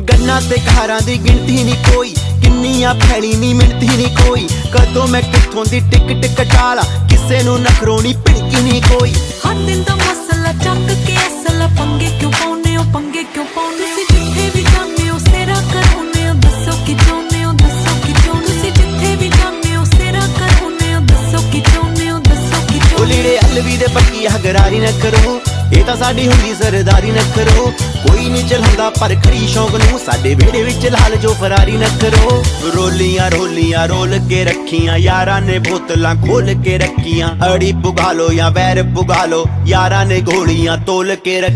गन्ना ते खारां दी गिनती नहीं कोई, किन्नियां फैली नी मिलती नहीं कोई। कदों मैं कित्थों दी टिकट कटाला, किसे नूं नखरोनी भिड़की नहीं कोई। हर दिन दा मसला चक के असला, पंगे क्यों पाउने हो, पंगे क्यों पाउने हो। जिथे भी जाने हो सेरा कराउने हो, दसो कि चाहुंदे हो, दसो कि चाहुंदे हो। जिथे भी जाने हो सेरा कराउने हो, दसो कि चाहुंदे हो, दसो कि चाहुंदे हो। लीड़े अलवी दे पक्की हगरारी न करो, ये तां साडी हुंदी सरदारी न करो। कोई नहीं चलांदा पर खड़ी शौक नूं, साडे वेड़े विच लाल जो फरारी न करो। रोलियां रोलियां रोल के रखियां, यारां ने बोतलां खोल के रखियां। अड़ी पुगा लो या वैर पुगा लो, यारां ने गोलियां तोल के रख